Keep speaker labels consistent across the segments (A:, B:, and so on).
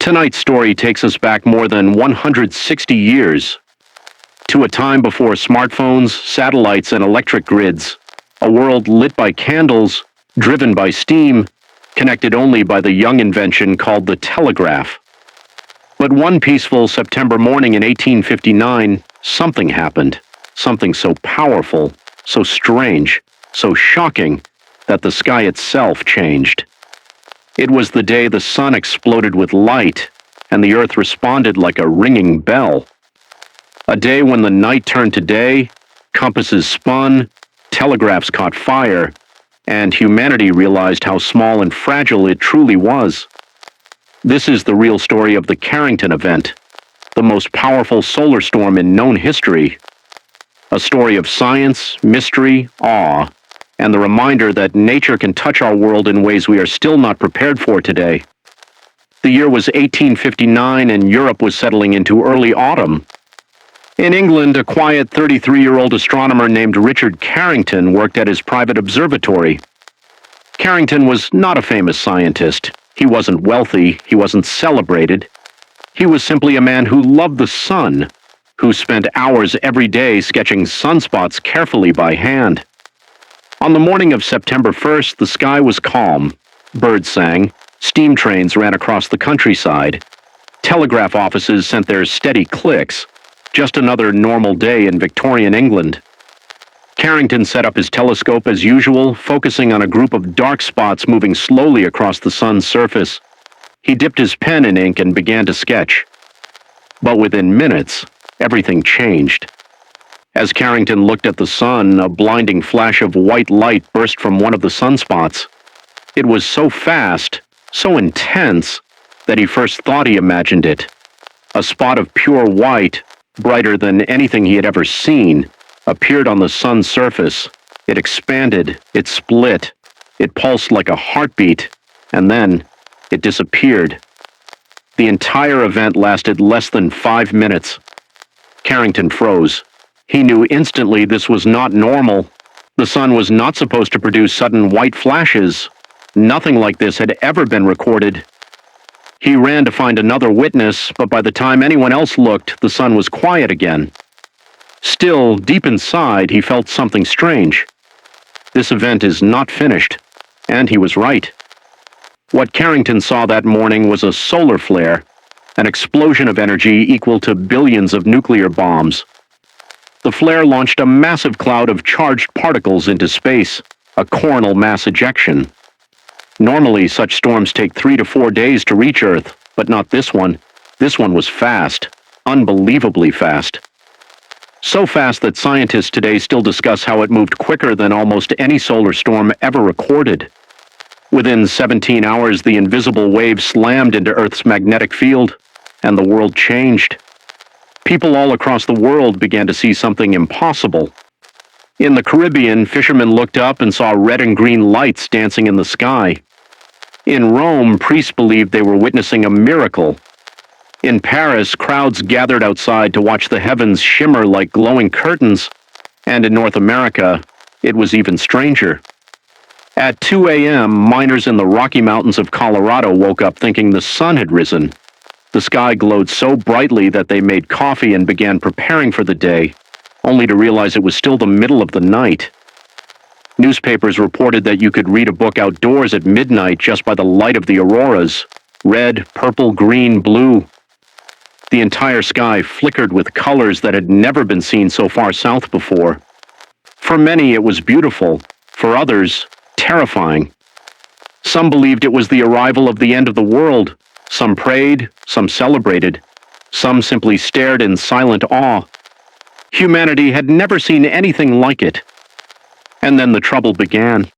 A: Tonight's story takes us back more than 160 years to a time before smartphones, satellites, and electric grids, a world lit by candles, driven by steam, connected only by the young invention called the telegraph. But one peaceful September morning in 1859, something happened, something so powerful, so strange, so shocking, that the sky itself changed. It was the day the sun exploded with light, and the earth responded like a ringing bell. A day when the night turned to day, compasses spun, telegraphs caught fire, and humanity realized how small and fragile it truly was. This is the real story of the Carrington Event, the most powerful solar storm in known history. A story of science, mystery, awe, and the reminder that nature can touch our world in ways we are still not prepared for today. The year was 1859 and Europe was settling into early autumn. In England, a quiet 33-year-old astronomer named Richard Carrington worked at his private observatory. Carrington was not a famous scientist. He wasn't wealthy, he wasn't celebrated. He was simply a man who loved the sun, who spent hours every day sketching sunspots carefully by hand. On the morning of September 1st, the sky was calm. Birds sang, steam trains ran across the countryside. Telegraph offices sent their steady clicks. Just another normal day in Victorian England. Carrington set up his telescope as usual, focusing on a group of dark spots moving slowly across the sun's surface. He dipped his pen in ink and began to sketch. But within minutes, everything changed. As Carrington looked at the sun, a blinding flash of white light burst from one of the sunspots. It was so fast, so intense, that he first thought he imagined it. A spot of pure white, brighter than anything he had ever seen, appeared on the sun's surface. It expanded, it split, it pulsed like a heartbeat, and then it disappeared. The entire event lasted less than 5 minutes. Carrington froze. He knew instantly this was not normal. The sun was not supposed to produce sudden white flashes. Nothing like this had ever been recorded. He ran to find another witness, but by the time anyone else looked, the sun was quiet again. Still, deep inside, he felt something strange. This event is not finished, and he was right. What Carrington saw that morning was a solar flare, an explosion of energy equal to billions of nuclear bombs. The flare launched a massive cloud of charged particles into space, a coronal mass ejection. Normally, such storms take 3 to 4 days to reach Earth, but not this one. This one was fast, unbelievably fast. So fast that scientists today still discuss how it moved quicker than almost any solar storm ever recorded. Within 17 hours, the invisible wave slammed into Earth's magnetic field, and the world changed. People all across the world began to see something impossible. In the Caribbean, fishermen looked up and saw red and green lights dancing in the sky. In Rome, priests believed they were witnessing a miracle. In Paris, crowds gathered outside to watch the heavens shimmer like glowing curtains. And in North America, it was even stranger. At 2 a.m., miners in the Rocky Mountains of Colorado woke up thinking the sun had risen. The sky glowed so brightly that they made coffee and began preparing for the day, only to realize it was still the middle of the night. Newspapers reported that you could read a book outdoors at midnight just by the light of the auroras, red, purple, green, blue. The entire sky flickered with colors that had never been seen so far south before. For many, it was beautiful. For others, terrifying. Some believed it was the arrival of the end of the world. Some prayed, some celebrated. Some simply stared in silent awe. Humanity had never seen anything like it. And then the trouble began.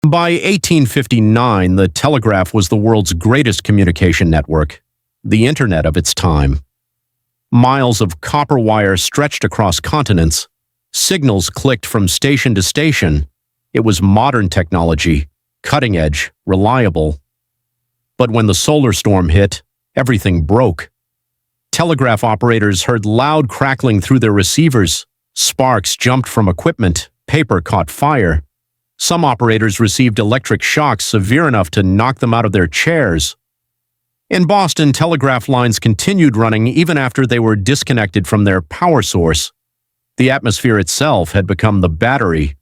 A: By 1859, the telegraph was the world's greatest communication network, the internet of its time. Miles of copper wire stretched across continents. Signals clicked from station to station. It was modern technology, cutting edge, reliable. But when the solar storm hit, everything broke. Telegraph operators heard loud crackling through their receivers. Sparks jumped from equipment. Paper caught fire. Some operators received electric shocks severe enough to knock them out of their chairs. In Boston, telegraph lines continued running even after they were disconnected from their power source. The atmosphere itself had become the battery.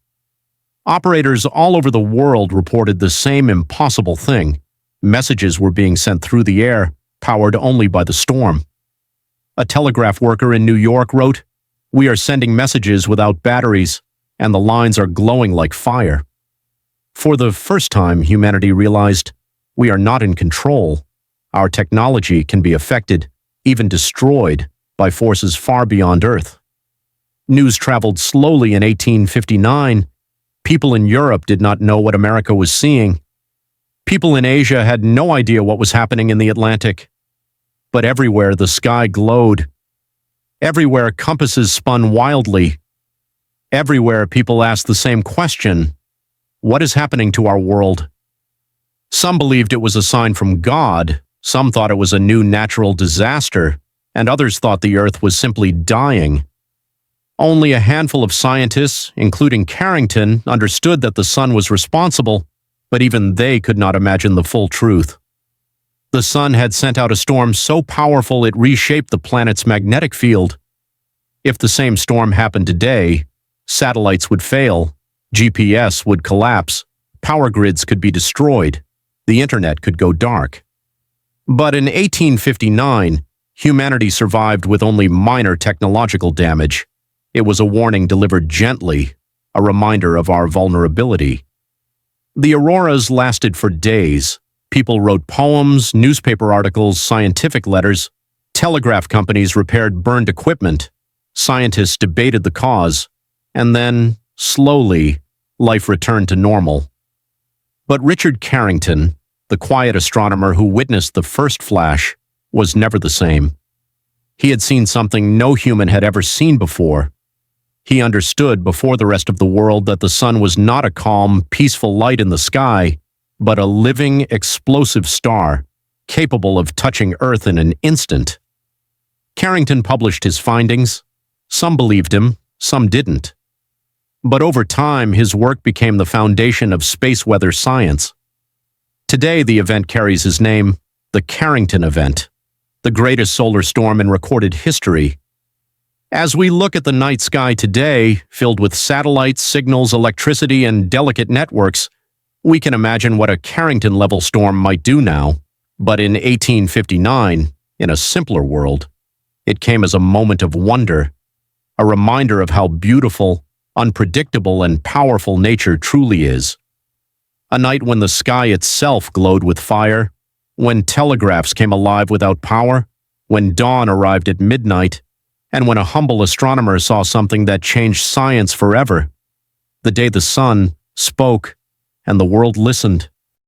A: Operators all over the world reported the same impossible thing. Messages were being sent through the air, powered only by the storm. A telegraph worker in New York wrote, "We are sending messages without batteries, and the lines are glowing like fire." For the first time, humanity realized, we are not in control. Our technology can be affected, even destroyed, by forces far beyond Earth. News traveled slowly in 1859. People in Europe did not know what America was seeing. People in Asia had no idea what was happening in the Atlantic. But everywhere the sky glowed. Everywhere compasses spun wildly. Everywhere people asked the same question: what is happening to our world? Some believed it was a sign from God, some thought it was a new natural disaster, and others thought the Earth was simply dying. Only a handful of scientists, including Carrington, understood that the sun was responsible, but even they could not imagine the full truth. The sun had sent out a storm so powerful it reshaped the planet's magnetic field. If the same storm happened today, satellites would fail, GPS would collapse, power grids could be destroyed, the internet could go dark. But in 1859, humanity survived with only minor technological damage. It was a warning delivered gently, a reminder of our vulnerability. The auroras lasted for days. People wrote poems, newspaper articles, scientific letters. Telegraph companies repaired burned equipment. Scientists debated the cause. And then, slowly, life returned to normal. But Richard Carrington, the quiet astronomer who witnessed the first flash, was never the same. He had seen something no human had ever seen before. He understood before the rest of the world that the sun was not a calm, peaceful light in the sky, but a living, explosive star, capable of touching Earth in an instant. Carrington published his findings. Some believed him, some didn't. But over time, his work became the foundation of space weather science. Today, the event carries his name, the Carrington Event, the greatest solar storm in recorded history. As we look at the night sky today, filled with satellites, signals, electricity, and delicate networks, we can imagine what a Carrington-level storm might do now. But in 1859, in a simpler world, it came as a moment of wonder, a reminder of how beautiful, unpredictable, and powerful nature truly is. A night when the sky itself glowed with fire, when telegraphs came alive without power, when dawn arrived at midnight, and when a humble astronomer saw something that changed science forever. The day the sun spoke and the world listened.